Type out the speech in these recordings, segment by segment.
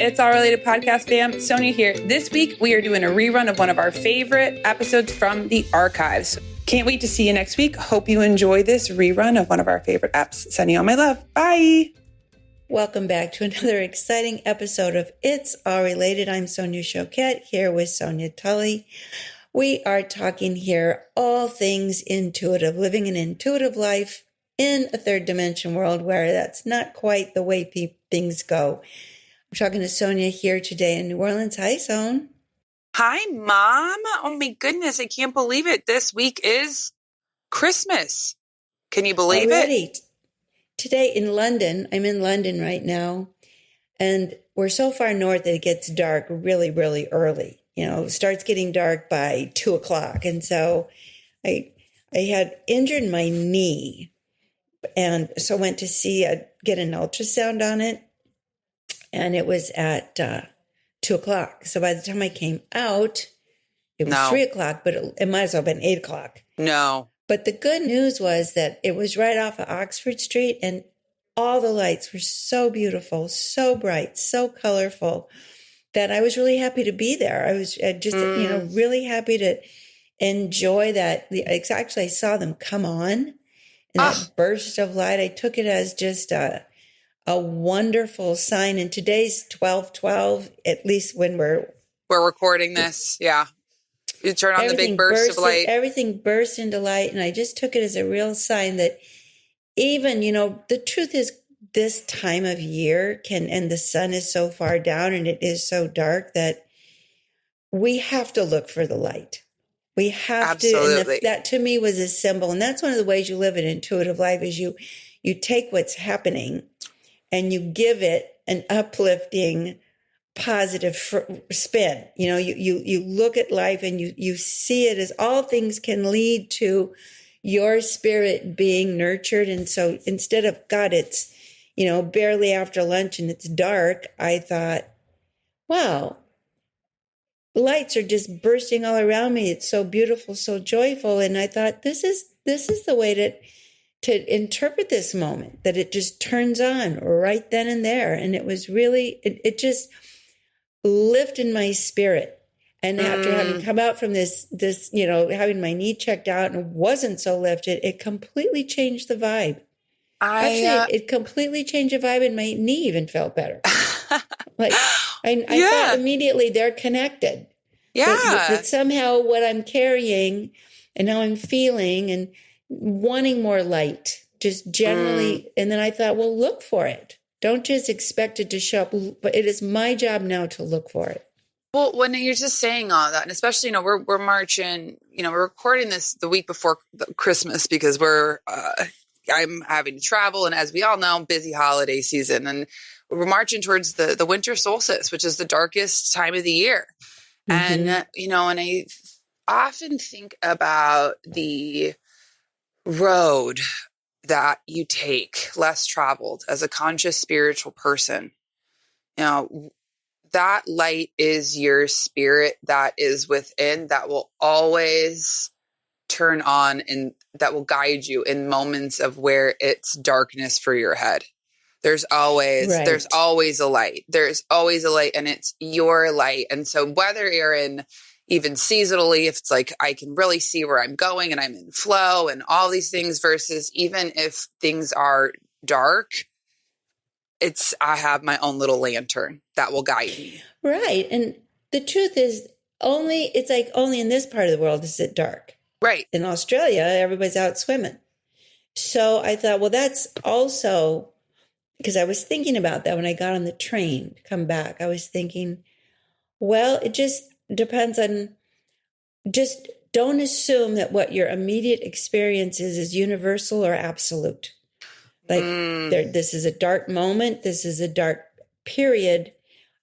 It's All Related Podcast fam. Sonia here. This week, we are doing a rerun of one of our favorite episodes from the archives. Can't wait to see you next week. Hope you enjoy this rerun of one of our favorite apps. Sending all my love. Bye. Welcome back to another exciting episode of It's All Related. I'm Sonia Choquette here with Sonia Tully. We are talking here all things intuitive, living an intuitive life in a third dimension world where that's not quite the way things go. I'm talking to Sonia here today in New Orleans. Hi, Son. Hi, Mom. Oh my goodness. I can't believe it. This week is Christmas. Can you believe it? Today in London, I'm in London right now, and we're so far north that it gets dark really, really early. You know, it starts getting dark by 2:00. And so I had injured my knee, and so went to get an ultrasound on it, and it was at 2:00. So by the time I came out, it was 3:00, but it might as well have been 8:00. No. But the good news was that it was right off of Oxford Street, and all the lights were so beautiful, so bright, so colorful that I was really happy to be there. I was just, really happy to enjoy that. Actually, I saw them come on in that burst of light. I took it as just a wonderful sign. And today's 12/12, at least when we're recording this. Yeah. You turn on the big burst of light. Everything burst into light. And I just took it as a real sign that even, the truth is this time of year and the sun is so far down and it is so dark that we have to look for the light. We have Absolutely. to. And that to me was a symbol. And that's one of the ways you live an intuitive life is you take what's happening and you give it an uplifting, positive spin. You look at life and you see it as all things can lead to your spirit being nurtured. And so instead of, God, it's, barely after lunch and it's dark, I thought, wow, lights are just bursting all around me. It's so beautiful, so joyful. And I thought, this is the way to interpret this moment, that it just turns on right then and there. And it was really, it just lifted my spirit. And after having come out from this, having my knee checked out and it wasn't so lifted, it completely changed the vibe. It completely changed the vibe, and my knee even felt better. I thought immediately they're connected. Yeah. That somehow what I'm carrying and how I'm feeling and wanting more light, just generally. And then I thought, well, look for it. Don't just expect it to show up, but it is my job now to look for it. Well, when you're just saying all that, and especially, we're marching, we're recording this the week before Christmas because I'm having to travel. And as we all know, busy holiday season, and we're marching towards the winter solstice, which is the darkest time of the year. Mm-hmm. And, and I often think about the road that you take, less traveled, as a conscious spiritual person. That light is your spirit that is within, that will always turn on and that will guide you in moments of where it's darkness for your head. There's always a light. There's always a light, and it's your light. And so whether you're in, even seasonally, if it's like, I can really see where I'm going and I'm in flow and all these things, versus even if things are dark, I have my own little lantern that will guide me. Right. And the truth is only in this part of the world is it dark. Right. In Australia, everybody's out swimming. So I thought, well, that's also, because I was thinking about that when I got on the train to come back. I was thinking, well, it just depends on, just don't assume that what your immediate experience is universal or absolute. This is a dark moment. This is a dark period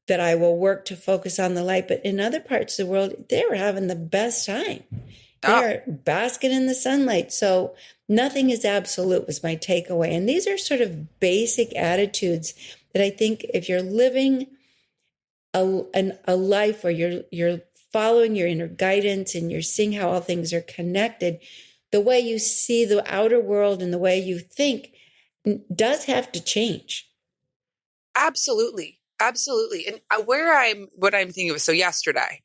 that I will work to focus on the light. But in other parts of the world, they were having the best time. They're basking in the sunlight. So nothing is absolute was my takeaway. And these are sort of basic attitudes that I think if you're living a life where you're following your inner guidance and you're seeing how all things are connected, the way you see the outer world and the way you think does have to change. Absolutely. Absolutely. And what I'm thinking of, so yesterday,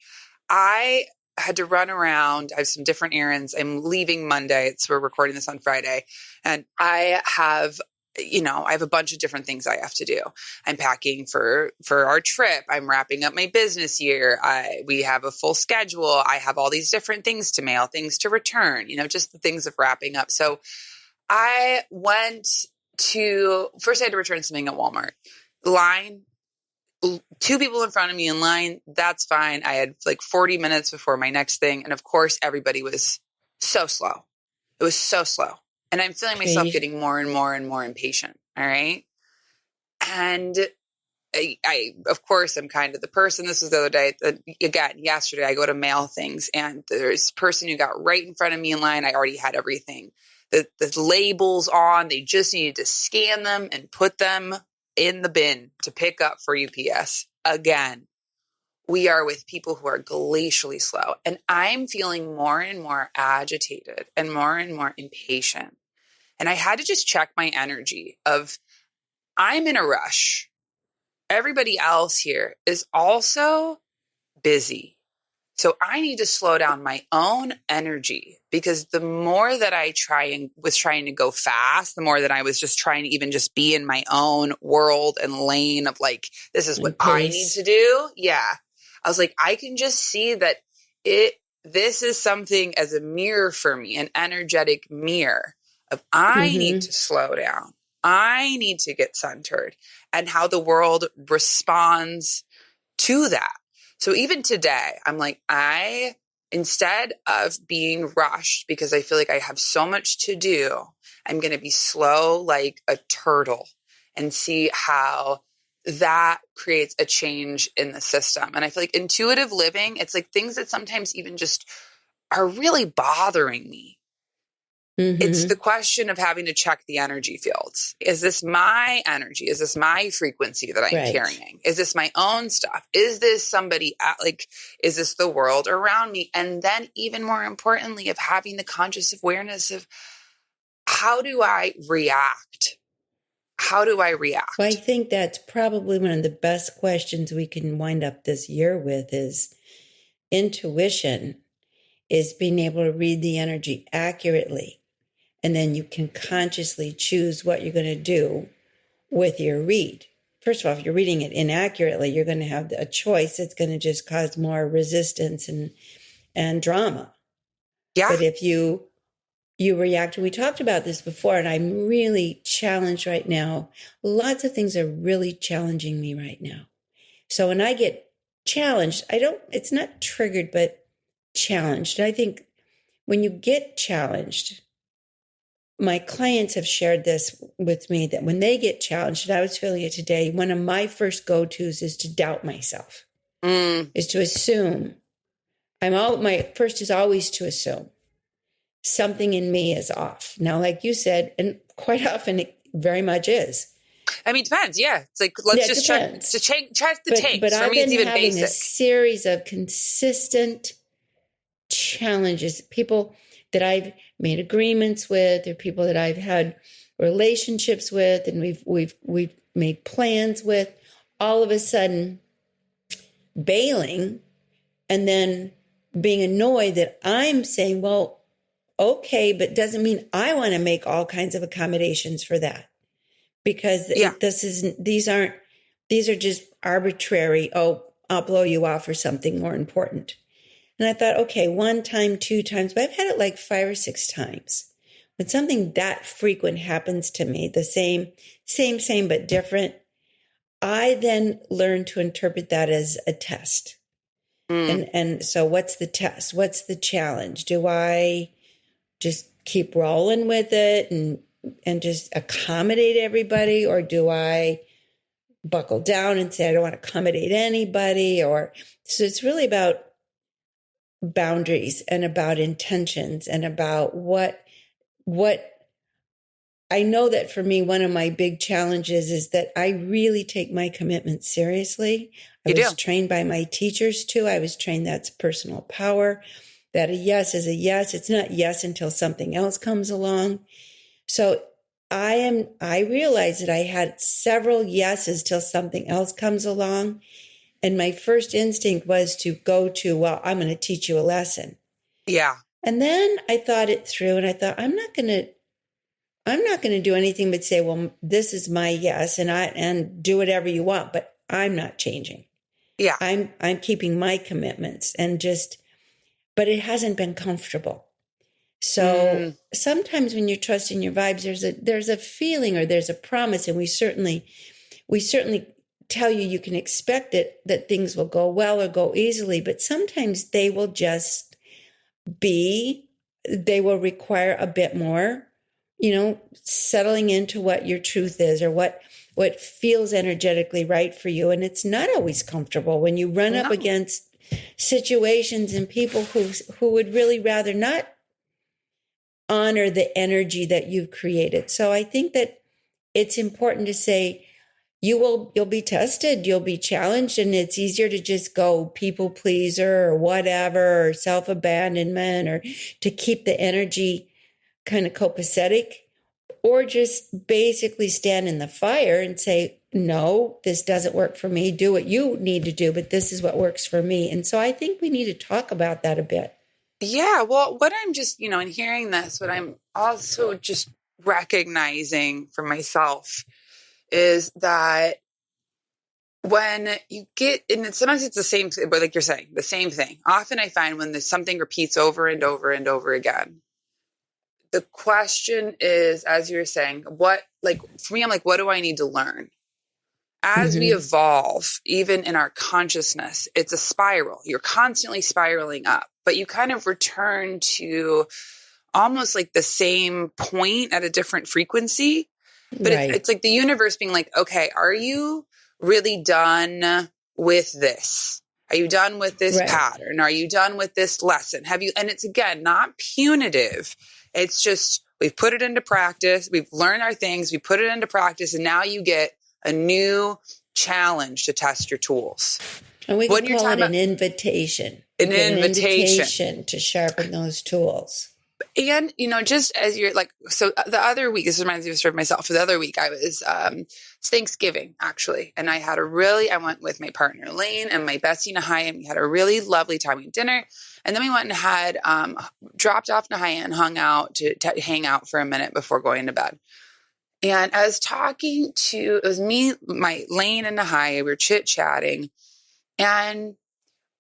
I had to run around. I have some different errands. I'm leaving Monday. We're recording this on Friday. And I have a bunch of different things I have to do. I'm packing for our trip. I'm wrapping up my business year. We have a full schedule. I have all these different things to mail, things to return, just the things of wrapping up. So I first I had to return something at Walmart. Line, two people in front of me in line. That's fine. I had like 40 minutes before my next thing. And of course, everybody was so slow. It was so slow. And I'm feeling myself getting more and more and more impatient. All right. And of course, I'm kind of the person. This was the other day. Again, yesterday, I go to mail things, and there's a person who got right in front of me in line. I already had everything. The labels on. They just needed to scan them and put them in the bin to pick up for UPS. Again, we are with people who are glacially slow. And I'm feeling more and more agitated and more impatient. And I had to just check my energy of, I'm in a rush. Everybody else here is also busy. So I need to slow down my own energy, because the more that I was trying to go fast, the more that I was just trying to even just be in my own world and lane of like, this is what I need to do. Yeah. I was like, I can just see that this is something as a mirror for me, an energetic mirror of I need to slow down. I need to get centered, and how the world responds to that. So even today, I'm like, instead of being rushed because I feel like I have so much to do, I'm going to be slow like a turtle and see how that creates a change in the system. And I feel like intuitive living, it's like things that sometimes even just are really bothering me. It's the question of having to check the energy fields. Is this my energy? Is this my frequency that I'm carrying? Is this my own stuff? Is this is this the world around me? And then even more importantly, of having the conscious awareness of, how do I react? How do I react? Well, I think that's probably one of the best questions we can wind up this year with is intuition, is being able to read the energy accurately. And then you can consciously choose what you're going to do with your read. First of all, if you're reading it inaccurately, you're going to have a choice. It's going to just cause more resistance and drama. Yeah. But if you react, and we talked about this before, and I'm really challenged right now. Lots of things are really challenging me right now. So when I get challenged, it's not triggered, but challenged. I think when you get challenged, my clients have shared this with me, that when they get challenged, and I was feeling it today, one of my first go-tos is to doubt myself, is to assume. My first is always to assume something in me is off. Now, like you said, and quite often it very much is. I mean, it depends. Yeah. It's like, let's just check the tapes. But For I've me, it's been even having basic. a series of consistent challenges, people that I've made agreements with, or people that I've had relationships with, and we've made plans with, all of a sudden bailing, and then being annoyed that I'm saying, well, okay, but doesn't mean I want to make all kinds of accommodations for that, because these are just arbitrary. Oh, I'll blow you off for something more important. And I thought, okay, 1 time, 2 times, but I've had it like 5 or 6 times. When something that frequent happens to me, the same, but different, I then learn to interpret that as a test. And so what's the test? What's the challenge? Do I just keep rolling with it and just accommodate everybody? Or do I buckle down and say, I don't want to accommodate anybody? So it's really about boundaries and about intentions and about what I know. That for me, one of my big challenges is that I really take my commitment seriously. I was trained by my teachers too. I was trained that's personal power, that a yes is a yes. It's not yes until something else comes along. So I realized that I had several yeses till something else comes along. And my first instinct was to go to, well, I'm going to teach you a lesson. Yeah. And then I thought it through and I thought, I'm not going to do anything but say, well, this is my yes, and do whatever you want, but I'm not changing. Yeah. I'm keeping my commitments but it hasn't been comfortable. So sometimes when you're trusting your vibes, there's a feeling or there's a promise, and we certainly tell you you can expect it, that things will go well or go easily, but sometimes they will just they will require a bit more, settling into what your truth is or what feels energetically right for you. And it's not always comfortable when you run up against situations and people who would really rather not honor the energy that you've created. So I think that it's important to say you'll be tested, you'll be challenged, and it's easier to just go people pleaser or whatever, or self-abandonment, or to keep the energy kind of copacetic, or just basically stand in the fire and say, no, this doesn't work for me. Do what you need to do, but this is what works for me. And so I think we need to talk about that a bit. Yeah. Well, what I'm just, in hearing this, what I'm also just recognizing for myself is that when you get, and sometimes it's the same, but like you're saying, the same thing. Often I find when there's something repeats over and over and over again, the question is, as you're saying, for me, I'm like, what do I need to learn? As we evolve, even in our consciousness, it's a spiral. You're constantly spiraling up, but you kind of return to almost like the same point at a different frequency. But Right. it's like the universe being like, okay, are you really done with this? Are you done with this pattern? Are you done with this lesson? And it's again, not punitive. It's just, we've put it into practice. We've learned our things. We put it into practice. And now you get a new challenge to test your tools. And we can call it an invitation. An invitation to sharpen those tools. And, just as you're like, so the other week, this reminds me of a story of myself. For the other week, I was, it's Thanksgiving, actually. And I went with my partner, Lane, and my bestie, Nahaya, and we had a really lovely time. We had dinner. And then we went and had, dropped off Nahaya and hung out to hang out for a minute before going to bed. And I was talking it was me, my Lane and Nahaya, we were chit-chatting. And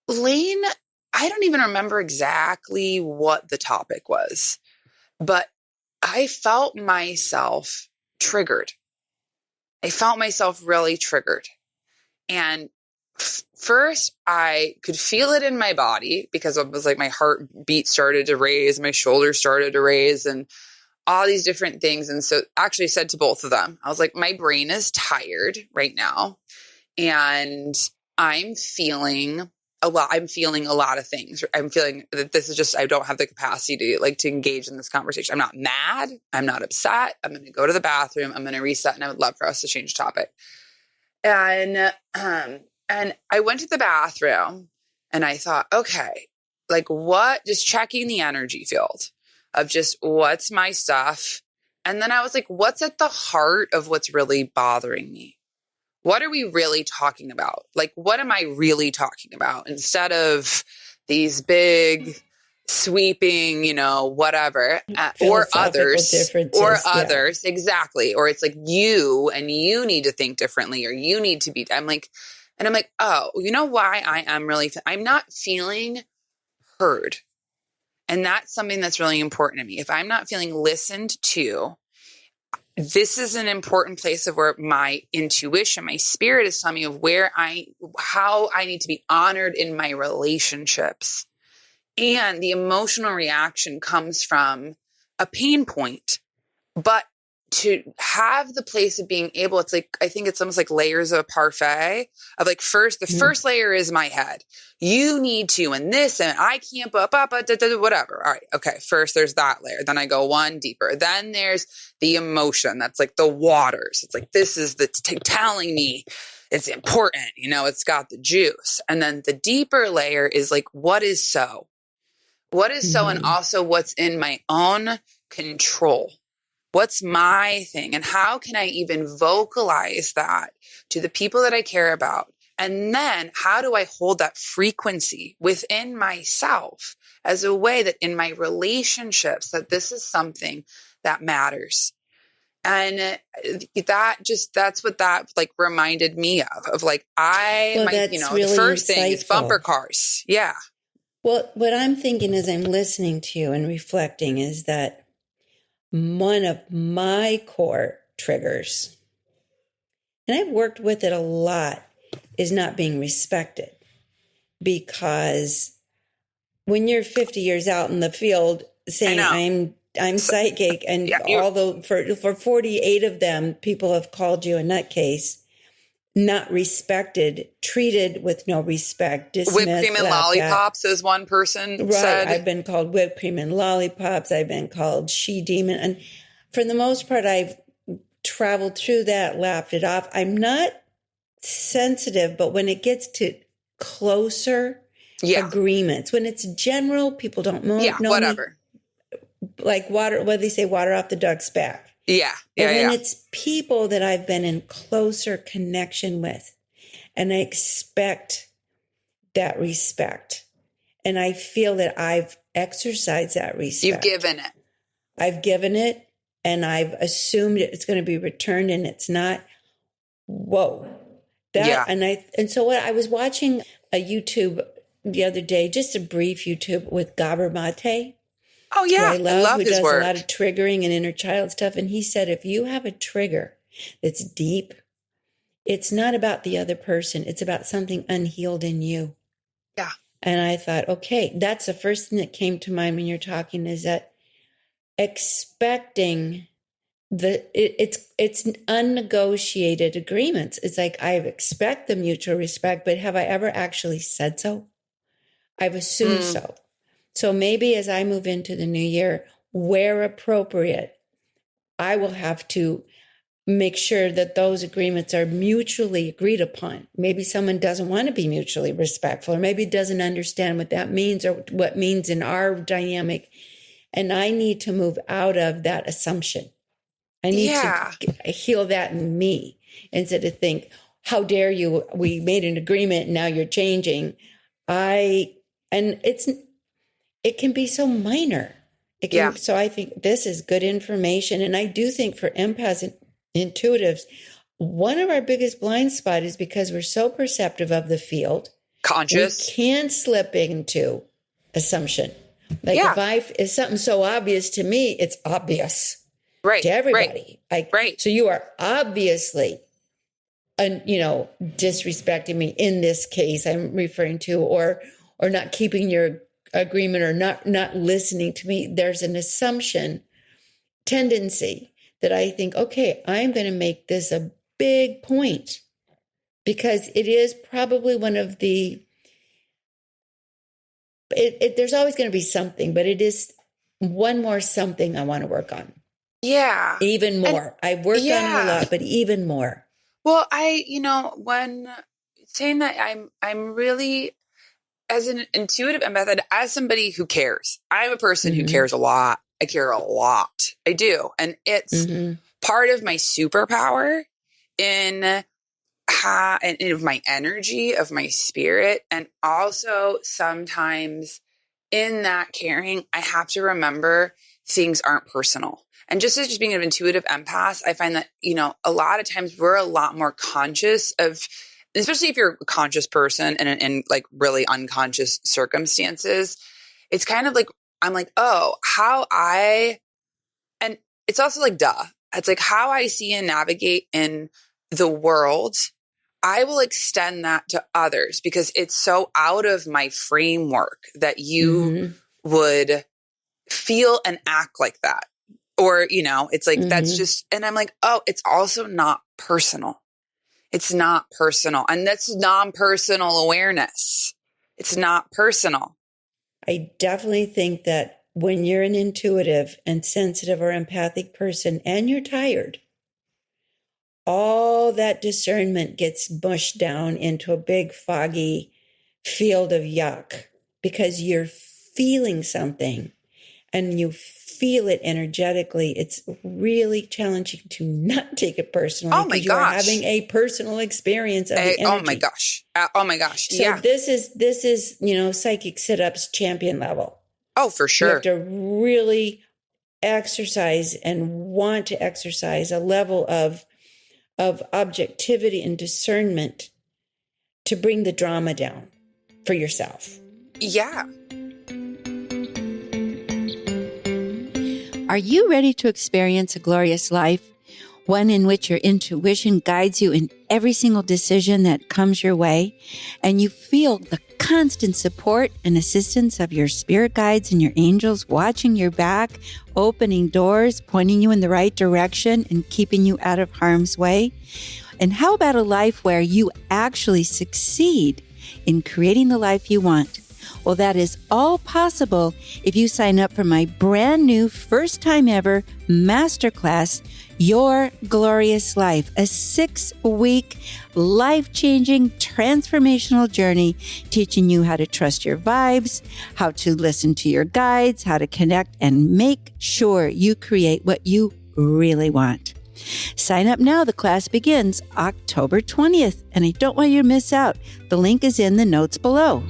Lane, I don't even remember exactly what the topic was, but I felt myself triggered. I felt myself really triggered. And first I could feel it in my body because it was like my heartbeat started to raise, my shoulders started to raise, and all these different things. And so actually I said to both of them, I was like, my brain is tired right now. And I'm feeling a lot of things. I'm feeling that this is just, I don't have the capacity to engage in this conversation. I'm not mad. I'm not upset. I'm going to go to the bathroom. I'm going to reset. And I would love for us to change topic. And I went to the bathroom and I thought, okay, just checking the energy field of just what's my stuff. And then I was like, what's at the heart of what's really bothering me? What are we really talking about? What am I really talking about? Instead of these big sweeping, whatever, or others, exactly. Or it's like you need to think differently, or you need to be, I'm like, oh, you know why I'm not feeling heard. And that's something that's really important to me. If I'm not feeling listened to, this is an important place of where my intuition, my spirit is telling me of how I need to be honored in my relationships. And the emotional reaction comes from a pain point. But to have the place of being able, it's like, I think it's almost like layers of a parfait of first layer is my head. You need to, and this, and I can't, whatever. All right. Okay. First there's that layer. Then I go one deeper. Then there's the emotion. That's like the waters. It's like, this is telling me it's important. It's got the juice. And then the deeper layer is like, what is so? What is so? And also what's in my own control. What's my thing? And how can I even vocalize that to the people that I care about? And then how do I hold that frequency within myself as a way that in my relationships, that this is something that matters? And that's what that like reminded me of like, that's really the first thing is bumper insightful. cars. Yeah. Well, what I'm thinking as I'm listening to you and reflecting is that one of my core triggers, and I've worked with it a lot, is not being respected. Because when you're 50 years out in the field saying I'm psychic, and although for 48 of them, people have called you a nutcase, not respected, treated with no respect, dismissed, whipped cream and lollipops, as one person said. I've been called whipped cream and lollipops. I've been called she-demon. And for the most part, I've traveled through that, laughed it off. I'm not sensitive, but when it gets to closer agreements, when it's general, people don't know whatever. Like water, what do they say, water off the duck's back. Yeah. But when it's people that I've been in closer connection with, and I expect that respect, and I feel that I've exercised that respect. You've given it. I've given it, and I've assumed it's going to be returned, and it's not. Whoa. And so what I was watching a YouTube the other day, just a brief YouTube with Gabor Mate. Oh yeah, I love who does work. a lot of triggering and inner child stuff. And he said, if you have a trigger that's deep, it's not about the other person. It's about something unhealed in you. Yeah. And I thought, okay, that's the first thing that came to mind when you're talking, is that expecting it's unnegotiated agreements. It's like, I expect the mutual respect, but have I ever actually said so? I've assumed so. So maybe as I move into the new year, where appropriate, I will have to make sure that those agreements are mutually agreed upon. Maybe someone doesn't want to be mutually respectful, or maybe doesn't understand what that means, or what means in our dynamic. And I need to move out of that assumption. I need to heal that in me, instead of think, how dare you, we made an agreement and now you're changing. It can be so minor. So I think this is good information. And I do think for empaths and intuitives, one of our biggest blind spot is because we're so perceptive of the field. Conscious. We can slip into assumption. Like if something's so obvious to me, it's obvious to everybody. So you are obviously, disrespecting me in this case I'm referring to, or not keeping your agreement, or not listening to me. There's an assumption tendency that I think, okay, I'm going to make this a big point, because it is probably one of the, there's always going to be something, but it is one more something I want to work on. Yeah. Even more. I've worked on it a lot, but even more. Well, when saying that, I'm really, as an intuitive empath, as somebody who cares, I'm a person who cares a lot. I care a lot. I do. And it's part of my superpower in of my energy, of my spirit. And also sometimes in that caring, I have to remember things aren't personal. And just as being an intuitive empath, I find that, a lot of times we're a lot more conscious of, especially if you're a conscious person and in like really unconscious circumstances, it's kind of like, I'm like, oh, and it's also like, duh. It's like how I see and navigate in the world. I will extend that to others because it's so out of my framework that you would feel and act like that. Or, it's like, that's just, and I'm like, oh, it's also not personal. It's not personal. And that's non-personal awareness. It's not personal. I definitely think that when you're an intuitive and sensitive or empathic person and you're tired, all that discernment gets mushed down into a big foggy field of yuck, because you're feeling something and you feel it energetically, it's really challenging to not take it personally Oh my because you are having gosh. a personal experience of the Oh my energy. gosh. Oh my gosh. So Yeah. this is, psychic sit-ups champion level. Oh, for You have sure. to really exercise and want to exercise a level of objectivity and discernment to bring the drama down for yourself. Yeah. Are you ready to experience a glorious life? One in which your intuition guides you in every single decision that comes your way, and you feel the constant support and assistance of your spirit guides and your angels watching your back, opening doors, pointing you in the right direction, and keeping you out of harm's way? And how about a life where you actually succeed in creating the life you want? Well, that is all possible if you sign up for my brand new first time ever masterclass, Your Glorious Life, a 6-week life-changing transformational teaching teaching you how to trust your vibes, how to listen to your guides, how to connect and make sure you create what you really want. Sign up now. The class begins October 20th, and I don't want you to miss out. The link is in the notes below.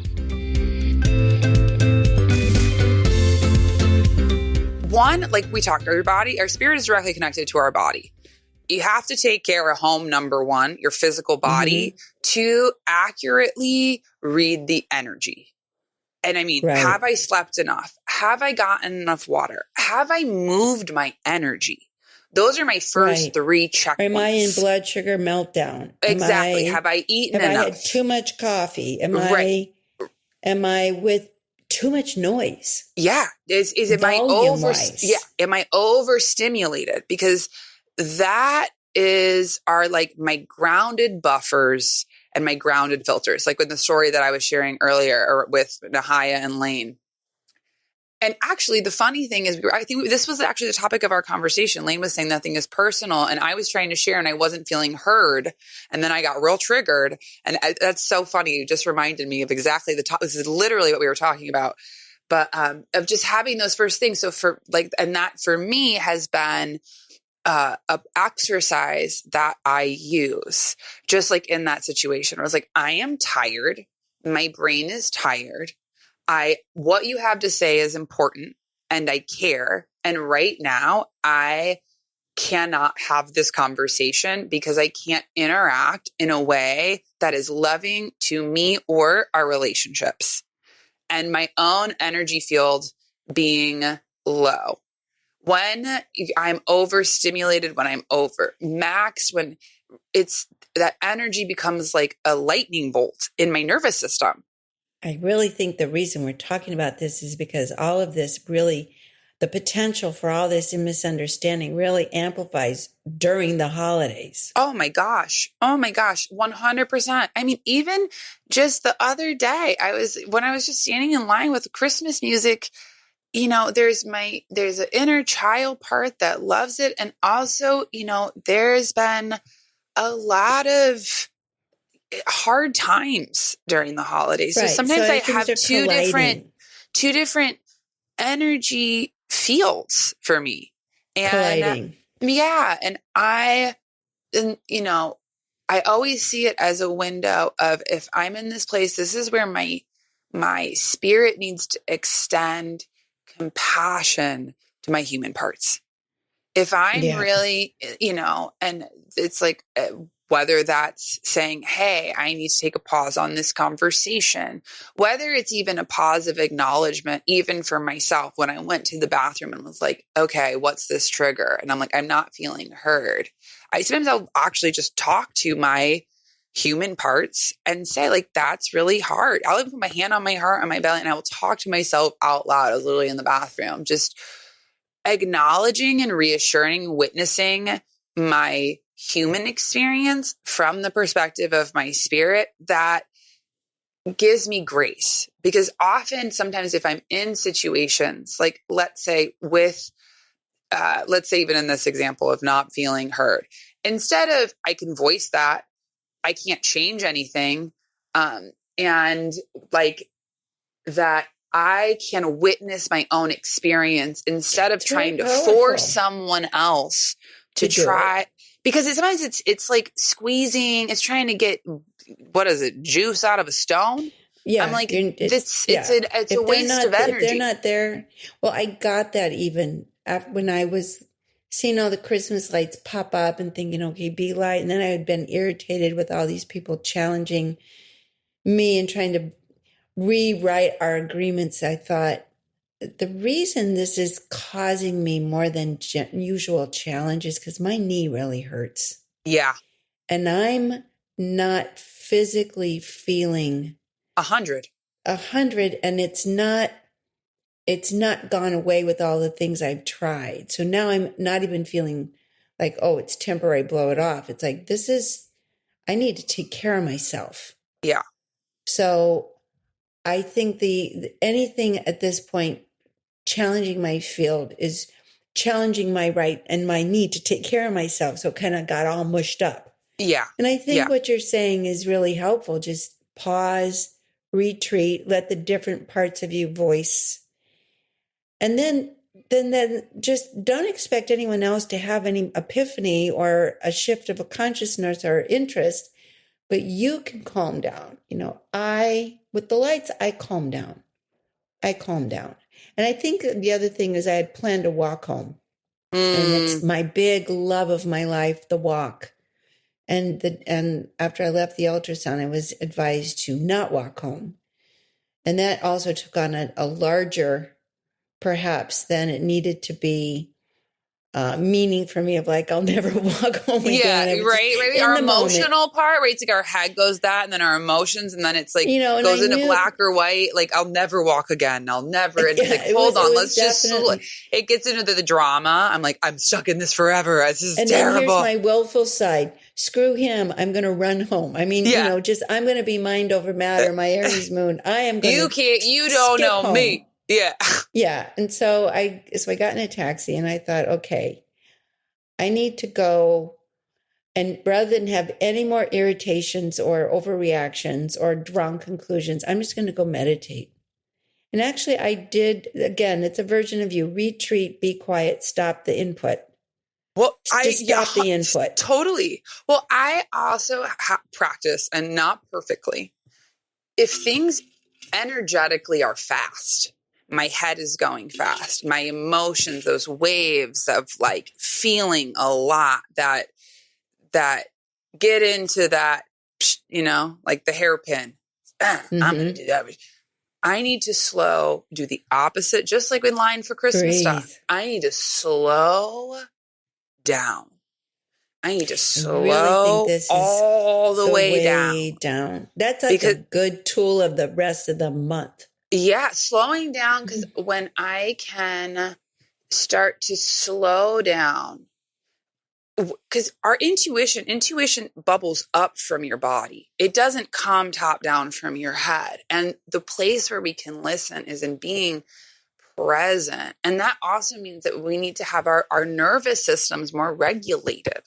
One, like we talked, our spirit is directly connected to our body. You have to take care of home, number one, your physical body, to accurately read the energy. And I mean, have I slept enough? Have I gotten enough water? Have I moved my energy? Those are my first 3 checkpoints. Am I in blood sugar meltdown? Exactly. Have I eaten enough? Have I had too much coffee? Am I with too much noise? Yeah. Is it am I overstimulated? Because that is my grounded buffers and my grounded filters. Like with the story that I was sharing earlier or with Nahaya and Lane. And actually, the funny thing is, I think this was actually the topic of our conversation. Lane was saying nothing is personal, and I was trying to share, and I wasn't feeling heard. And then I got real triggered, and that's so funny. You just reminded me of exactly the topic. This is literally what we were talking about, but of just having those first things. So and that for me has been a exercise that I use, just like in that situation. I was like, I am tired. My brain is tired. What you have to say is important and I care. And right now I cannot have this conversation because I can't interact in a way that is loving to me or our relationships, and my own energy field being low. When I'm overstimulated, when I'm over maxed, when it's that energy becomes like a lightning bolt in my nervous system. I really think the reason we're talking about this is because all of this really, the potential for all this misunderstanding really amplifies during the holidays. Oh my gosh. 100%. I mean, even just the other day, when I was just standing in line with Christmas music, there's an inner child part that loves it. And also, there's been a lot of hard times during the holidays. So sometimes I have two different energy fields for me. And colliding. Yeah. And I always see it as a window of, if I'm in this place, this is where my spirit needs to extend compassion to my human parts. If I'm really, and it's like, whether that's saying, hey, I need to take a pause on this conversation, whether it's even a pause of acknowledgement, even for myself, when I went to the bathroom and was like, okay, what's this trigger? And I'm like, I'm not feeling heard. Sometimes I'll actually just talk to my human parts and say, like, that's really hard. I'll even put my hand on my heart, on my belly, and I will talk to myself out loud. I was literally in the bathroom, just acknowledging and reassuring, witnessing my human experience from the perspective of my spirit. That gives me grace, because sometimes if I'm in situations, like let's say even in this example of not feeling heard, instead of, I can voice that, I can't change anything. And like that, I can witness my own experience instead of It's very trying to powerful force someone else to do try. it. Because sometimes it's like squeezing, it's trying to get, what is it, juice out of a stone? I'm Yeah, like, it's yeah. a waste of If they're energy. not there, well, I got that even when I was seeing all the Christmas lights pop up and thinking, okay, be light. And then I had been irritated with all these people challenging me and trying to rewrite our agreements. I thought the reason this is causing me more than usual challenges because my knee really hurts. Yeah. And I'm not physically feeling 100. 100, and it's not gone away with all the things I've tried. So now I'm not even feeling like, oh, it's temporary, blow it off. It's like, I need to take care of myself. Yeah. So I think anything at this point challenging my field is challenging my right and my need to take care of myself. So it kind of got all mushed up. Yeah. And I think Yeah. what you're saying is really helpful. Just pause, retreat, let the different parts of you voice. And then just don't expect anyone else to have any epiphany or a shift of a consciousness or interest, but you can calm down. With the lights, I calm down. And I think the other thing is I had planned to walk home. And it's my big love of my life, the walk. And after I left the ultrasound, I was advised to not walk home. And that also took on a larger, perhaps, than it needed to be, meaning for me of like, I'll never walk home again. Yeah, right. Our emotional part, right? It's like our head goes that, and then our emotions, and then it's like goes into black or white. Like, I'll never walk again. I'll never. And it's like, hold on, let's just. It gets into the drama. I'm like, I'm stuck in this forever. This is terrible. And then here's my willful side. Screw him. I'm going to run home. I mean, I'm going to be mind over matter. My Aries moon. I am going to. You don't know home. Me. Yeah. Yeah. And so I got in a taxi and I thought, okay, I need to go, and rather than have any more irritations or overreactions or drawn conclusions, I'm just going to go meditate. And actually I did, again, it's a version of you, retreat, be quiet, stop the input. Well, stop the input. Totally. Well, I also practice, and not perfectly. If things energetically are fast, my head is going fast, my emotions, those waves of like feeling a lot that get into that, like the hairpin. I'm going to do that. I need to do the opposite, just like in line for Christmas stuff. I need to slow down. I need to slow all the way down. That's like a good tool of the rest of the month. Yeah, slowing down, because when I can start to slow down, because our intuition bubbles up from your body. It doesn't come top down from your head. And the place where we can listen is in being present. And that also means that we need to have our nervous systems more regulated.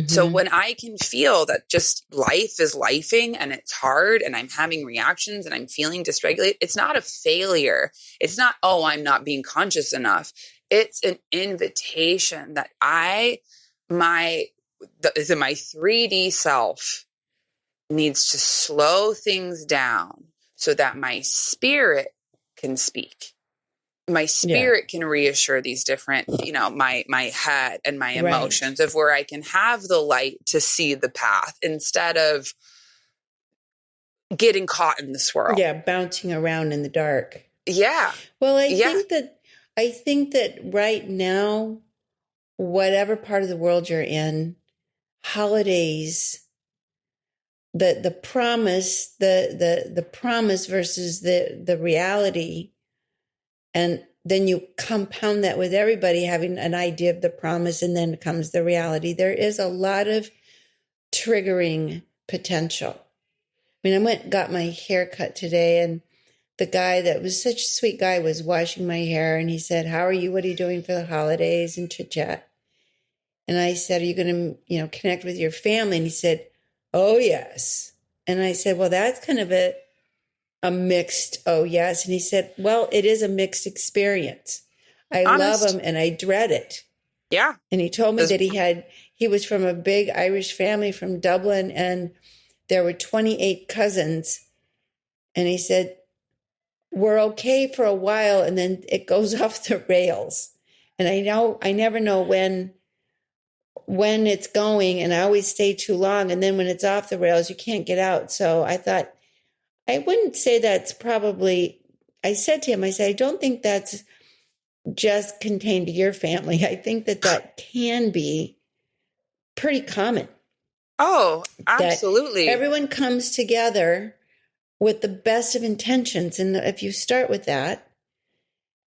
So when I can feel that just life is lifing and it's hard and I'm having reactions and I'm feeling dysregulated, it's not a failure. It's not, oh, I'm not being conscious enough. It's an invitation that my 3D self needs to slow things down so that my spirit can speak. My spirit can reassure these different, my head and my emotions of where I can have the light to see the path instead of getting caught in the swirl. Yeah, bouncing around in the dark. Yeah. Well, I think that right now, whatever part of the world you're in, holidays, the promise, the promise versus the reality. And then you compound that with everybody having an idea of the promise, and then comes the reality. There is a lot of triggering potential. I mean, I went and got my hair cut today, and the guy that was such a sweet guy was washing my hair, and he said, "How are you? What are you doing for the holidays?" and chit chat. And I said, "Are you going to, connect with your family?" And he said, "Oh, yes." And I said, "Well, that's kind of a mixed, oh yes. And he said, well, it is a mixed experience. I love Honest. him and I dread it. Yeah. And he told me that he was from a big Irish family from Dublin, and there were 28 cousins. And he said, we're okay for a while, and then it goes off the rails. And I never know when it's going, and I always stay too long. And then when it's off the rails, you can't get out. So I thought, I wouldn't say that's probably, I said to him, I said, I don't think that's just contained to your family. I think that can be pretty common. Oh, absolutely. Everyone comes together with the best of intentions. And if you start with that,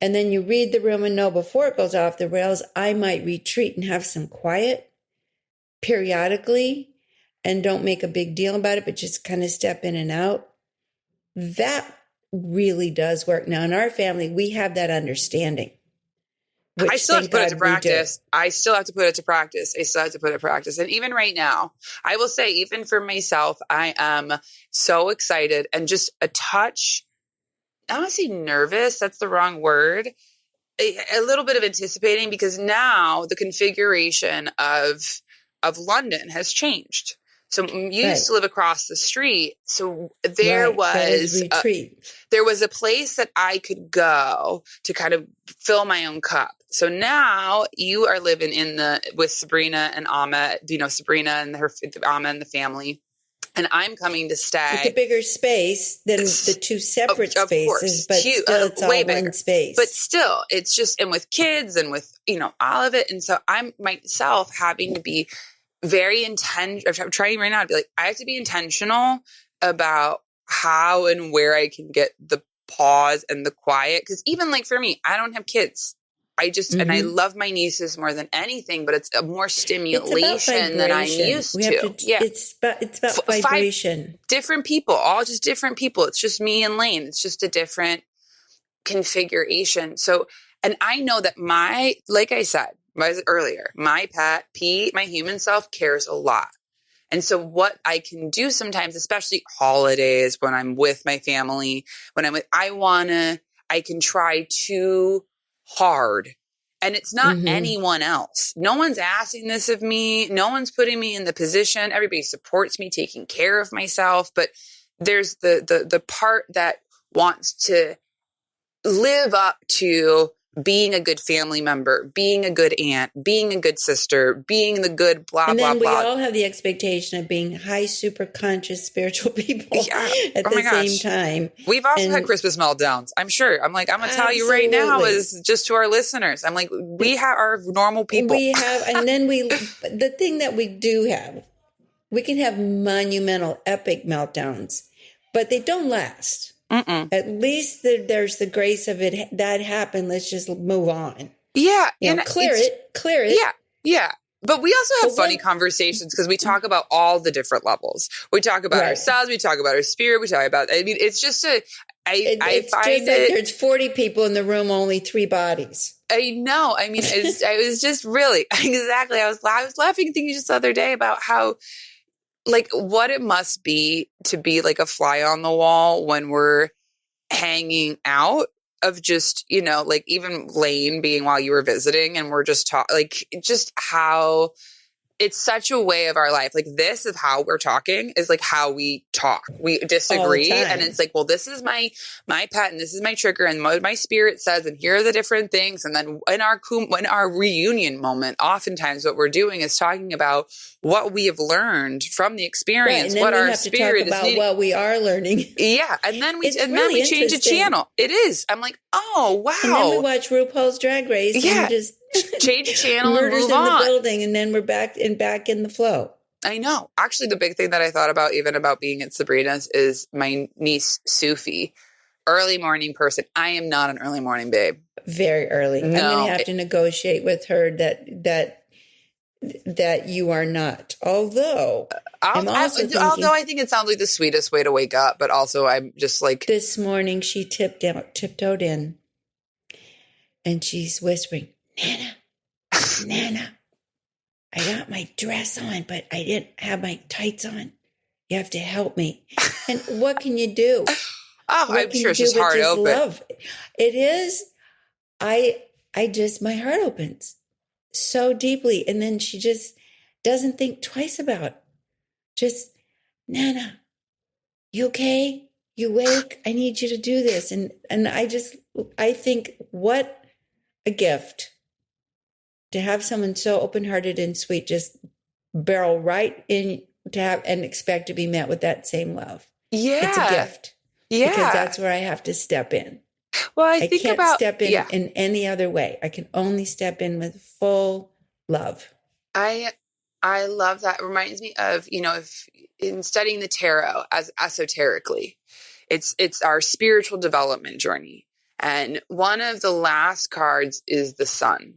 and then you read the room and know before it goes off the rails, I might retreat and have some quiet periodically and don't make a big deal about it, but just kind of step in and out. That really does work. Now, in our family, we have that understanding. I still have to put it to practice. I still have to put it to practice. And even right now, I will say, even for myself, I am so excited and just a touch, I don't want to say nervous. That's the wrong word. A little bit of anticipating, because now the configuration of London has changed. So you used to live across the street. So there was a place that I could go to kind of fill my own cup. So now you are living with Sabrina and Ahmed, Sabrina and Ahmed and the family. And I'm coming to stay. It's a bigger space than the two separate spaces, but still it's all way bigger. One space. But still, it's just, and with kids and with, all of it. And so I'm myself having to be very intentional. I'm trying right now to be like, I have to be intentional about how and where I can get the pause and the quiet. Because even like for me, I don't have kids. I just, and I love my nieces more than anything, but it's a more stimulation than I'm used to. Yeah. It's about vibration. 5 different people, all just different people. It's just me and Lane. It's just a different configuration. So, and I know that like I said earlier, my pet, Pete, my human self cares a lot. And so what I can do sometimes, especially holidays, when I'm with my family, I can try too hard. And it's not anyone else. No one's asking this of me. No one's putting me in the position. Everybody supports me taking care of myself. But there's the part that wants to live up to being a good family member, being a good aunt, being a good sister, being the good blah, blah, blah. And then we all have the expectation of being high, super conscious, spiritual people at the same time. We've also had Christmas meltdowns, I'm sure. I'm going to tell you right now, is just to our listeners. I'm like, we have our normal people. We have, and then the thing that we do have, we can have monumental, epic meltdowns, but they don't last. At least there's the grace of it that happened. Let's just move on. Yeah. Clear it. Yeah. Yeah. But we also have funny conversations because we talk about all the different levels. We talk about ourselves. We talk about our spirit. We talk about, it's just there's 40 people in the room, only 3 bodies. I know. I mean, I was just really, exactly. I was laughing thinking just the other day about how, like, what it must be to be like a fly on the wall when we're hanging out, of just, like even Lane being while you were visiting, and we're just just how it's such a way of our life. Like, this is how we're talking, is like how we talk. We disagree. And it's like, well, this is my pet, and this is my trigger, and what my spirit says, and here are the different things. And then in our reunion moment, oftentimes what we're doing is talking about what we have learned from the experience, what our spirit is about, what we are learning. Yeah. And then we change the channel. It is. I'm like, oh, wow. And then we watch RuPaul's Drag Race and just change the channel and move in on. The building, and then we're back in the flow. I know. Actually, the big thing that I thought about, even about being at Sabrina's, is my niece Sufi, early morning person. I am not an early morning babe. Very early. No, I'm going to have to negotiate with her that you are not. Although I think it sounds like the sweetest way to wake up, but also I'm just like, this morning she tiptoed in, and she's whispering, Nana, I got my dress on, but I didn't have my tights on. You have to help me. And what can you do? Oh, What I'm can sure you it's do just but heart just open. love? It is. I just, my heart opens so deeply. And then she just doesn't think twice about, just, Nana, you okay? You awake? I need you to do this. And I think what a gift to have someone so open-hearted and sweet, just barrel right in to have and expect to be met with that same love. It's a Yeah. gift because Yeah. that's where I have to step in. Well, I I think can't about, step in any other way. I can only step in with full love. I love that. It reminds me of, if in studying the tarot as esoterically, it's our spiritual development journey. And one of the last cards is the sun.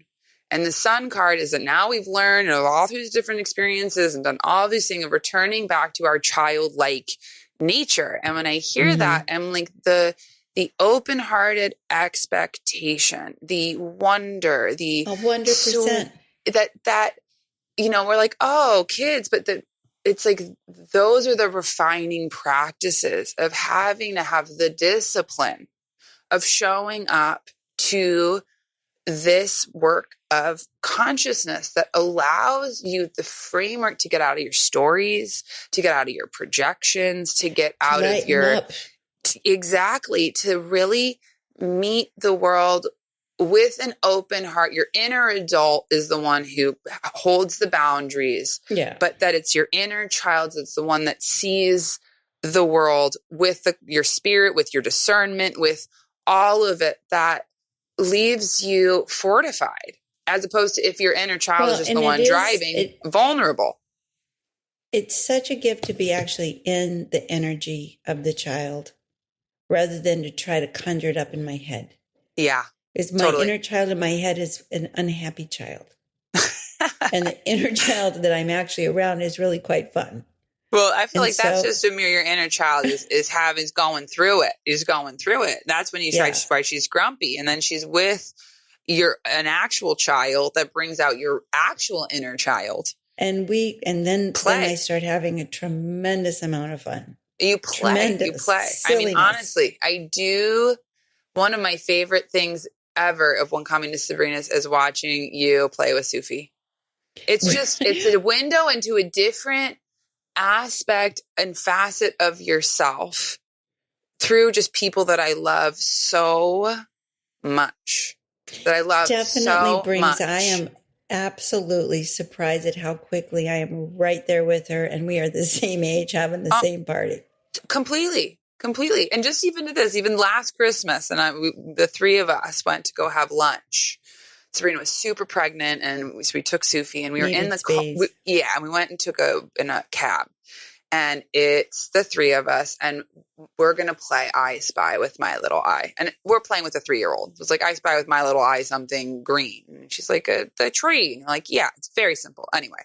And the sun card is that now we've learned all through these different experiences and done all these things of returning back to our childlike nature. And when I hear that, I'm like the open-hearted expectation, the wonder, the 100%. that we're like, oh, kids, but it's like those are the refining practices of having to have the discipline of showing up to this work of consciousness that allows you the framework to get out of your stories, to get out of your projections, to get out of Lighten your up. exactly, to really meet the world with an open heart. Your inner adult is the one who holds the boundaries, Yeah. but that it's your inner child that's the one that sees the world with your spirit, with your discernment, with all of it, that leaves you fortified, as opposed to if your inner child is just the one driving, vulnerable. It's such a gift to be actually in the energy of the child rather than to try to conjure it up in my head. Yeah. Is my totally. inner child in my head is an unhappy child. And the inner child that I'm actually around is really quite fun. Well, I feel like that's just a mirror. Your inner child is going through it. Is going through it. That's when you try why she's grumpy, and then she's with an actual child that brings out your actual inner child. And then I start having a tremendous amount of fun. You play. Silliness. I mean, honestly, I do. One of my favorite things ever of One Coming to Sabrina's is watching you play with Sufi. It's just, it's a window into a different aspect and facet of yourself through just people that I love so much. That I love so much. I am absolutely surprised at how quickly I am right there with her, and we are the same age, having the same party. Completely. And just even last Christmas, and the three of us went to go have lunch. Sabrina was super pregnant, and so we took Sufi, and we were in the car. And we went and took in a cab, and it's the three of us, and we're gonna play I Spy with my little eye, and we're playing with a 3-year-old. It was like I spy with my little eye something green, and she's like the tree, and you're like, yeah, it's very simple. Anyway,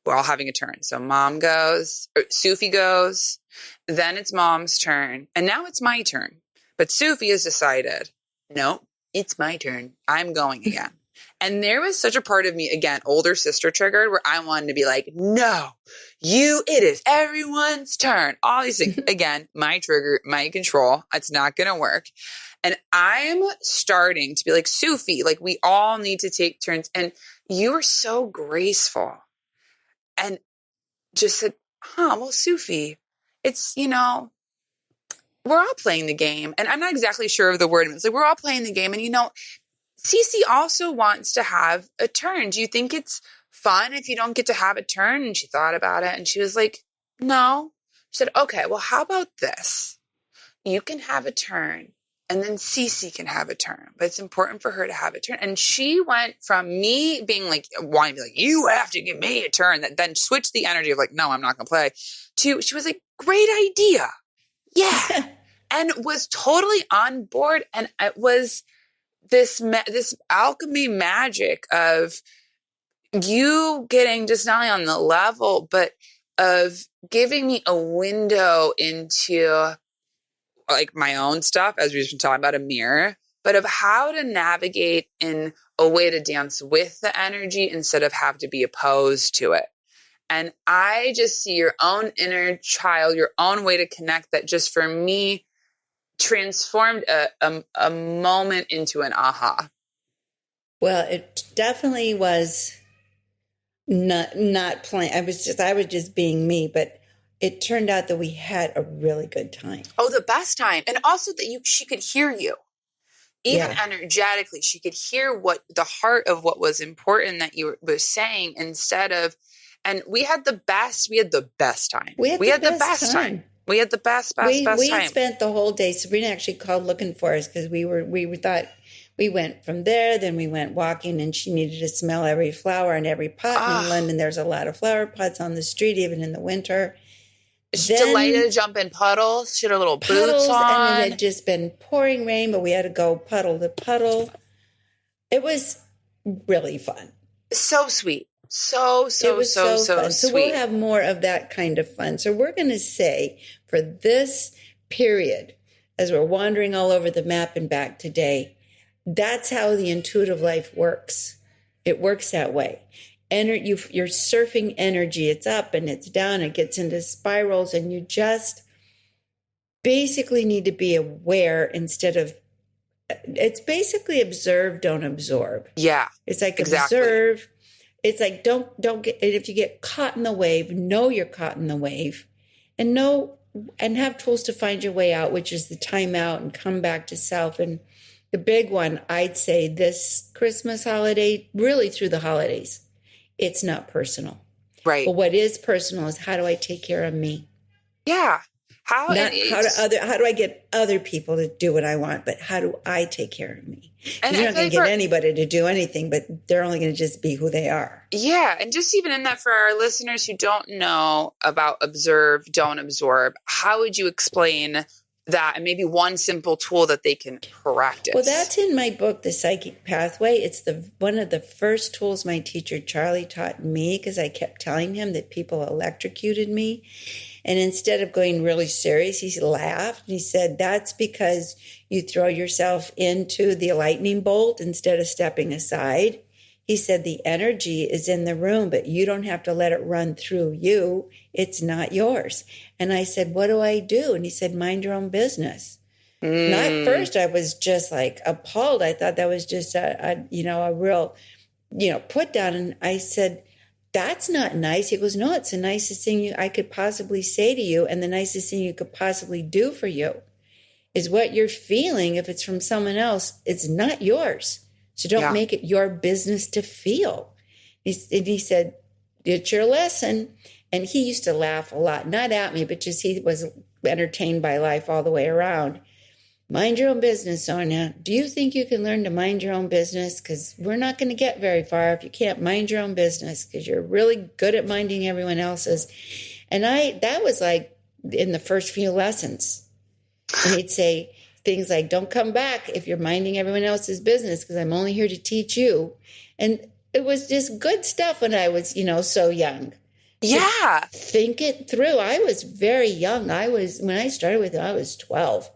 we're all having a turn. So mom goes, Sufi goes, then it's mom's turn, and now it's my turn. But Sufi has decided, no, it's my turn. I'm going again. And there was such a part of me, again, older sister triggered, where I wanted to be like, no, it is everyone's turn. All these things. Again, my trigger, my control. It's not going to work. And I'm starting to be like, Sufi, like we all need to take turns. And you were so graceful and just said, well, Sufi, it's, we're all playing the game. And I'm not exactly sure of the word. It's like, we're all playing the game. And, Cece also wants to have a turn. Do you think it's fun if you don't get to have a turn? And she thought about it and she was like, no. She said, okay, well, how about this? You can have a turn and then Cece can have a turn, but it's important for her to have a turn. And she went from me being like, wanting to be like, you have to give me a turn, that then switched the energy of like, no, I'm not going to play, to she was like, great idea. Yeah. And was totally on board. And it was this alchemy magic of you getting just not only on the level, but of giving me a window into like my own stuff, as we've been talking about, a mirror, but of how to navigate in a way to dance with the energy instead of have to be opposed to it. And I just see your own inner child, your own way to connect, that just for me transformed a moment into an aha? Well, it definitely was not playing. I was just being me, but it turned out that we had a really good time. Oh, the best time. And also that she could hear you. Even energetically, she could hear what the heart of what was important that you were saying instead of, and we had the best time. We had the best time. We had the best we time. We spent the whole day. Sabrina actually called looking for us because we thought we went from there. Then we went walking, and she needed to smell every flower and every pot. And in London, there's a lot of flower pots on the street, even in the winter. She delighted to jump in puddles. She had her little boots on. And it had just been pouring rain, but we had to go puddle to puddle. It was really fun. So sweet. So fun. So sweet. We'll have more of that kind of fun. So we're going to say for this period, as we're wandering all over the map and back today, that's how the intuitive life works. It works that way. You're surfing energy. It's up and it's down. It gets into spirals, and you just basically need to be aware instead of. It's basically observe, don't absorb. Yeah, it's like exactly. Observe. It's like don't get. If you get caught in the wave, know you're caught in the wave, and have tools to find your way out, which is the time out and come back to self. And the big one, I'd say, this Christmas holiday, really through the holidays. It's not personal. Right. But what is personal is how do I take care of me? Yeah. How do I get other people to do what I want, but how do I take care of me? And you're not going to get anybody to do anything, but they're only going to just be who they are. Yeah. And just even in that, for our listeners who don't know about observe, don't absorb, how would you explain that, and maybe one simple tool that they can practice? Well, that's in my book, The Psychic Pathway. It's one of the first tools my teacher Charlie taught me, because I kept telling him that people electrocuted me. And instead of going really serious, he laughed. And he said, that's because you throw yourself into the lightning bolt instead of stepping aside. He said, the energy is in the room, but you don't have to let it run through you. It's not yours. And I said, what do I do? And he said, mind your own business. At first, I was just like appalled. I thought that was just a real, put down. And I said, that's not nice. He goes, no, it's the nicest thing I could possibly say to you. And the nicest thing you could possibly do for you is what you're feeling. If it's from someone else, it's not yours. So don't make it your business to feel. He said, it's your lesson. And he used to laugh a lot, not at me, but just he was entertained by life all the way around. Mind your own business, Sonia. Do you think you can learn to mind your own business? Because we're not going to get very far if you can't mind your own business, because you're really good at minding everyone else's. And that was like in the first few lessons. And he'd say things like, don't come back if you're minding everyone else's business, because I'm only here to teach you. And it was just good stuff when I was, so young. Yeah. Think it through. I was very young. When I started with it, I was 12.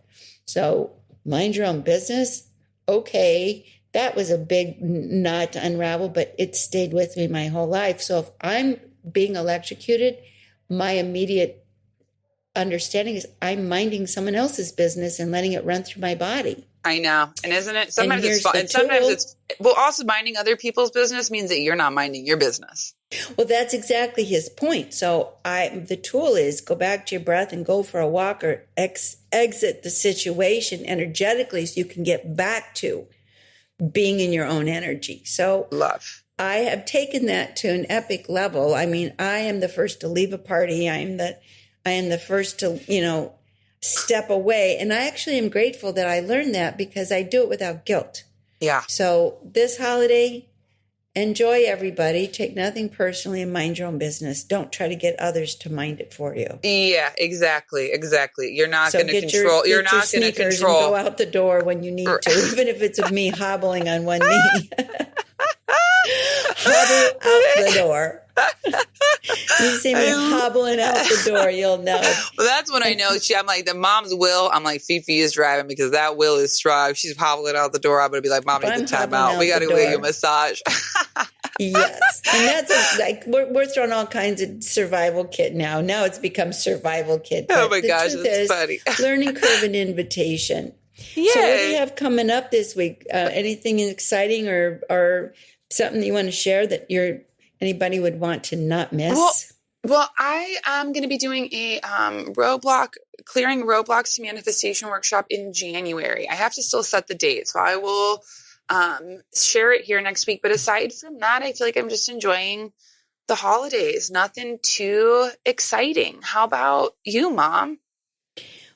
So mind your own business. Okay. That was a big knot to unravel, but it stayed with me my whole life. So if I'm being electrocuted, my immediate understanding is I'm minding someone else's business and letting it run through my body. I know. And isn't it? Sometimes it's fun. And sometimes also minding other people's business means that you're not minding your business. Well, that's exactly his point. So the tool is go back to your breath and go for a walk, or exit the situation energetically so you can get back to being in your own energy. So love. I have taken that to an epic level. I mean, I am the first to leave a party. I am the first to, step away. And I actually am grateful that I learned that, because I do it without guilt. Yeah. So this holiday, enjoy everybody. Take nothing personally and mind your own business. Don't try to get others to mind it for you. Yeah, exactly. You're not going to control. You're not going to control. And go out the door when you need to, even if it's me hobbling on one knee. Hobble out the door. You see me hobbling out the door, you'll know. Well, that's when I know. I'm like, the mom's will. I'm like, Fifi is driving, because that will is strong. She's hobbling out the door. I'm going to be like, Mom, need the time out. We got to give you a massage. Yes. And that's like, we're throwing all kinds of survival kit now. Now it's become survival kit. Oh But my the gosh, truth that's is, funny. learning curve and invitation. Yay. So what do you have coming up this week? Anything exciting or something you want to share that anybody would want to not miss? Well, I am going to be doing a clearing roadblocks to manifestation workshop in January. I have to still set the date, so I will share it here next week. But aside from that, I feel like I'm just enjoying the holidays. Nothing too exciting. How about you, Mom?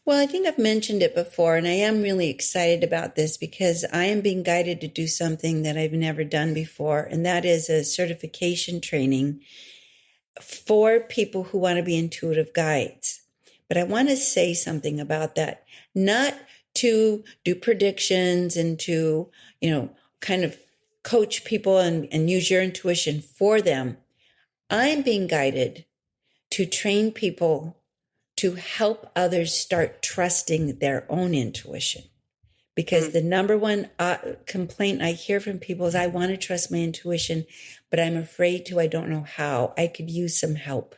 Well, I think I've mentioned it before, and I am really excited about this because I am being guided to do something that I've never done before, and that is a certification training for people who want to be intuitive guides. But I want to say something about that, not to do predictions and to, kind of coach people and use your intuition for them. I'm being guided to train people to help others start trusting their own intuition. Because the number one complaint I hear from people is, I want to trust my intuition, but I'm afraid to, I don't know how. I could use some help.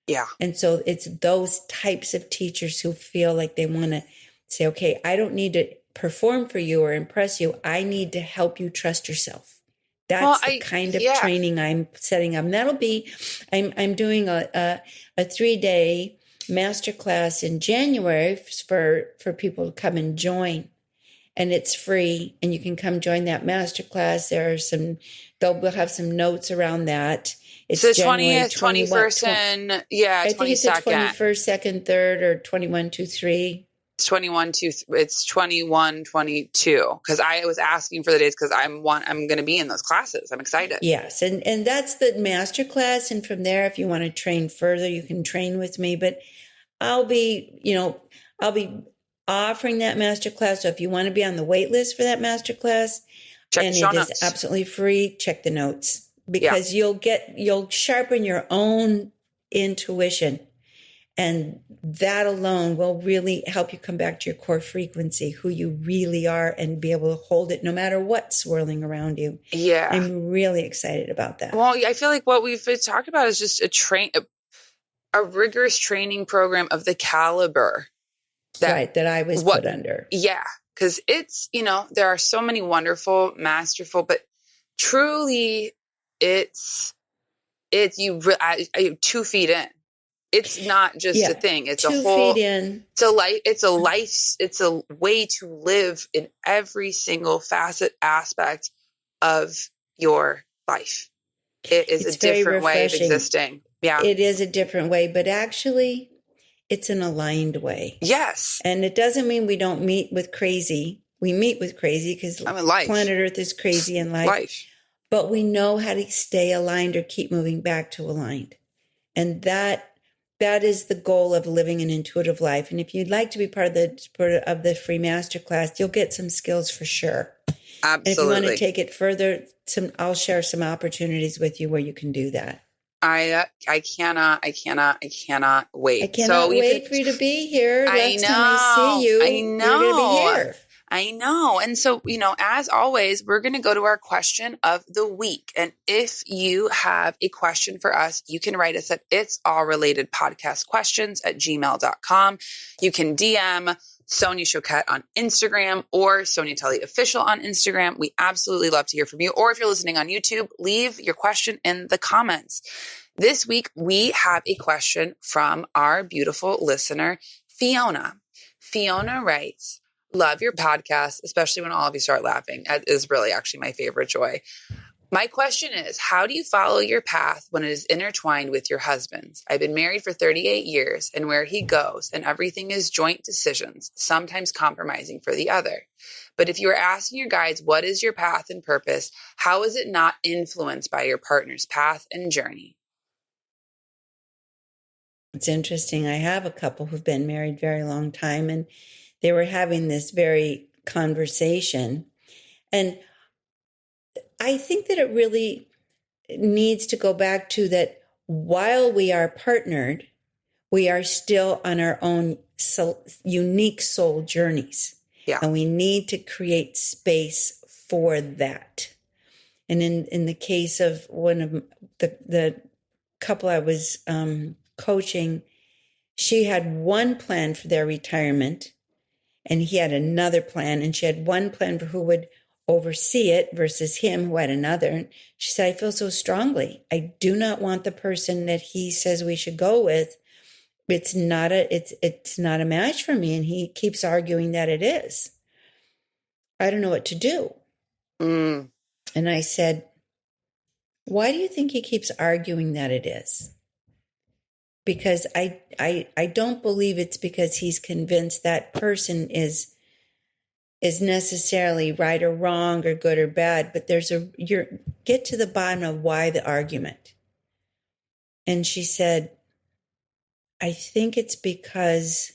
Yeah. And so it's those types of teachers who feel like they want to say, okay, I don't need to perform for you or impress you. I need to help you trust yourself. That's the kind of training I'm setting up. And that'll be, I'm doing a 3-day masterclass in January for people to come and join. And it's free, and you can come join that masterclass. We'll have some notes around that. It's the January 20th, 21st, and I think it's the 22nd. 21st, 2nd, 3rd, or 21, 2, 3. It's 21, 22. Because I was asking for the dates because I'm going to be in those classes. I'm excited. Yes, and that's the masterclass. And from there, if you want to train further, you can train with me. But I'll be offering that masterclass. So if you want to be on the wait list for that masterclass, and it is absolutely free, check the notes, because you'll sharpen your own intuition, and that alone will really help you come back to your core frequency, who you really are, and be able to hold it no matter what's swirling around you. Yeah. I'm really excited about that. Well, I feel like what we've talked about is just a rigorous training program of the caliber that I was put under. Yeah. Because it's, there are so many wonderful, masterful, but truly it's you 2 feet in. It's not just a thing. It's 2 feet in. It's a life. It's a way to live in every single facet aspect of your life. It's a different way of existing. Yeah. It is a different way, but actually it's an aligned way. Yes. And it doesn't mean we don't meet with crazy. We meet with crazy because planet Earth is crazy in life. But we know how to stay aligned or keep moving back to aligned. And that is the goal of living an intuitive life. And if you'd like to be part of the free masterclass, you'll get some skills for sure. Absolutely. And if you want to take it further, I'll share some opportunities with you where you can do that. I cannot wait. I cannot wait for you to be here. Next time I see you, you're going to be here. I know. And so, as always, we're going to go to our question of the week. And if you have a question for us, you can write us at itsallrelatedpodcastquestions@gmail.com. You can DM Sonia Choquette on Instagram or Sonia Tully Official on Instagram. We absolutely love to hear from you. Or if you're listening on YouTube, leave your question in the comments. This week, we have a question from our beautiful listener, Fiona. Fiona writes, "Love your podcast, especially when all of you start laughing. That is really actually my favorite joy. My question is, how do you follow your path when it is intertwined with your husband's? I've been married for 38 years, and where he goes and everything is joint decisions, sometimes compromising for the other. But if you were asking your guides, what is your path and purpose? How is it not influenced by your partner's path and journey?" It's interesting. I have a couple who've been married a very long time, and they were having this very conversation. And I think that it really needs to go back to that while we are partnered, we are still on our own unique soul journeys. Yeah. And we need to create space for that. And in the case of one of the couple I was coaching, she had one plan for their retirement and he had another plan, and she had one plan for who would oversee it versus him who had another. And she said, I feel so strongly. I do not want the person that he says we should go with. It's not a match for me. And he keeps arguing that it is. I don't know what to do. Mm. And I said, why do you think he keeps arguing that it is? Because I don't believe it's because he's convinced that person is necessarily right or wrong or good or bad, but get to the bottom of why the argument. And she said, I think it's because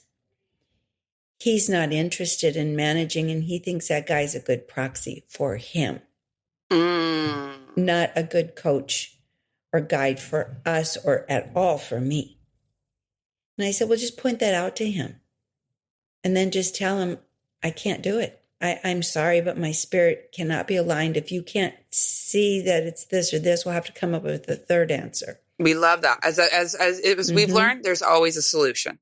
he's not interested in managing and he thinks that guy's a good proxy for him. Not a good coach or guide for us or at all for me. And I said, well, just point that out to him. And then just tell him, I can't do it. I'm sorry, but my spirit cannot be aligned. If you can't see that it's this or this, we'll have to come up with a third answer. We love that. As it was, we've learned, there's always a solution.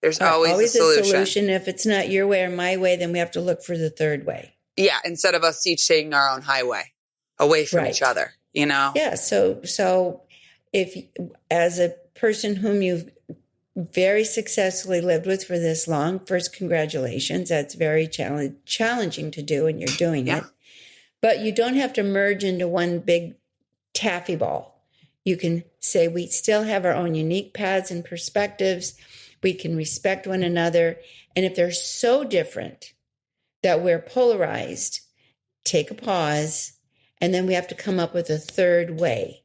There's always a solution. If it's not your way or my way, then we have to look for the third way. Yeah. Instead of us each taking our own highway away from each other, you know? Yeah. So if, as a person whom you've very successfully lived with for this long, first, congratulations. That's very challenging to do, and you're doing it. But you don't have to merge into one big taffy ball. You can say we still have our own unique paths and perspectives. We can respect one another. And if they're so different that we're polarized, take a pause, and then we have to come up with a third way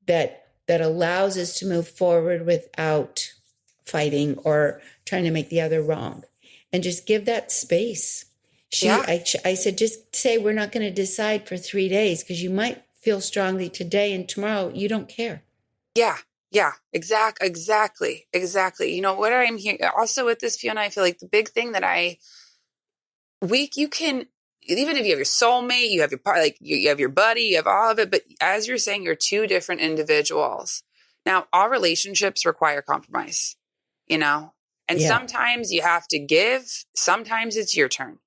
that allows us to move forward without fighting or trying to make the other wrong, and just give that space. I said, just say, we're not going to decide for 3 days because you might feel strongly today and tomorrow you don't care. Yeah. Exactly. You know what I'm hearing also with this, Fiona, I feel like the big thing that you can, even if you have your soulmate, you have your part, like you have your buddy, you have all of it. But as you're saying, you're two different individuals. Now, all relationships require compromise. You know, and sometimes you have to give, sometimes it's your turn.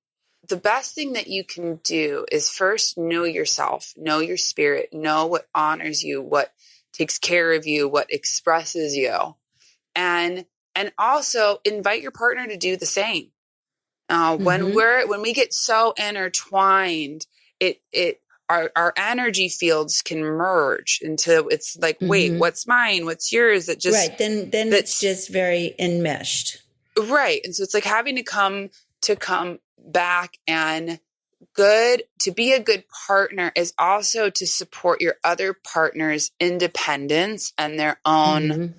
The best thing that you can do is first know yourself, know your spirit, know what honors you, what takes care of you, what expresses you, and also invite your partner to do the same. When we get so intertwined, our energy fields can merge until it's like, wait, what's mine? What's yours? It just, then it's just very enmeshed. Right. And so it's like having to come back, and to be a good partner is also to support your other partner's independence and their own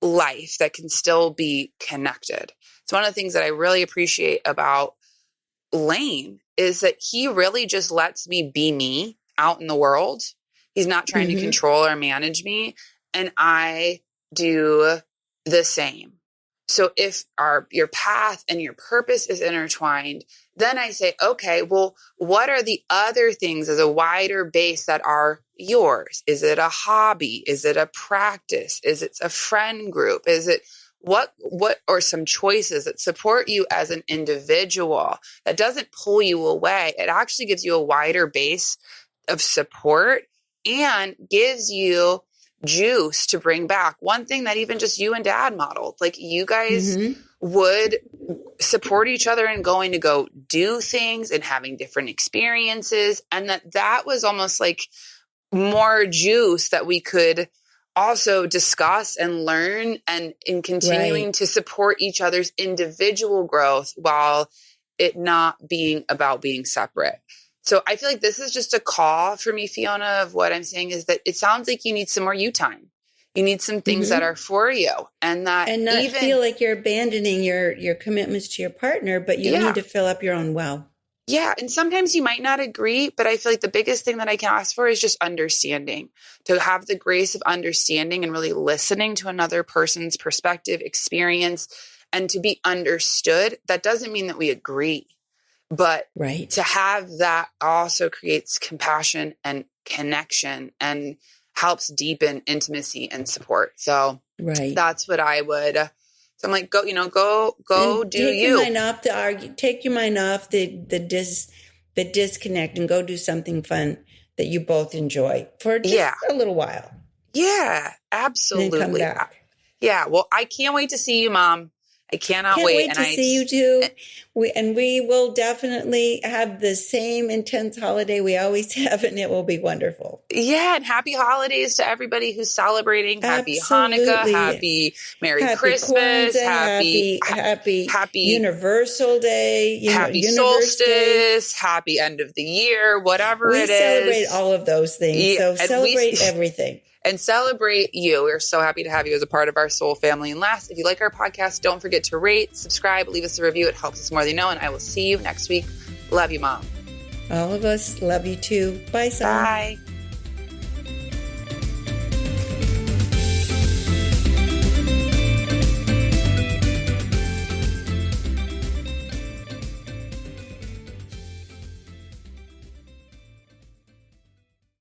life that can still be connected. It's one of the things that I really appreciate about Lane is that he really just lets me be me out in the world. He's not trying to control or manage me. And I do the same. So if your path and your purpose is intertwined, then I say, okay, well, what are the other things as a wider base that are yours? Is it a hobby? Is it a practice? Is it a friend group? Is it what are some choices that support you as an individual, that doesn't pull you away? It actually gives you a wider base of support and gives you juice to bring back. One thing that even just you and Dad modeled, like you guys would support each other in going to go do things and having different experiences. And that was almost like more juice that we could also discuss and learn, and in continuing to support each other's individual growth while it not being about being separate. So I feel like this is just a call for me, Fiona, of what I'm saying is that it sounds like you need some more you time. You need some things that are for you, and not feel like you're abandoning your commitments to your partner, but you need to fill up your own well. Yeah. And sometimes you might not agree, but I feel like the biggest thing that I can ask for is just understanding, to have the grace of understanding and really listening to another person's perspective, experience, and to be understood. That doesn't mean that we agree, but to have that also creates compassion and connection and helps deepen intimacy and support. So Right. that's what I would. So I'm like, go And do take you. your mind off the argue. Take your mind off the disconnect and go do something fun that you both enjoy for just a little while. Yeah, absolutely. And then come back. Yeah. Well, I can't wait to see you, Mom. I cannot Can't wait and to see you too. We will definitely have the same intense holiday we always have, and it will be wonderful. Yeah, and happy holidays to everybody who's celebrating. Happy Absolutely. Hanukkah, happy Merry Christmas, Kwanzaa, happy Universal Day, happy Universe solstice, Day. Happy end of the year, whatever it is. We celebrate all of those things, so celebrate everything. And celebrate you. We're so happy to have you as a part of our soul family. And last, if you like our podcast, don't forget to rate, subscribe, leave us a review. It helps us more than you know. And I will see you next week. Love you, Mom. All of us love you too. Bye, son. Bye.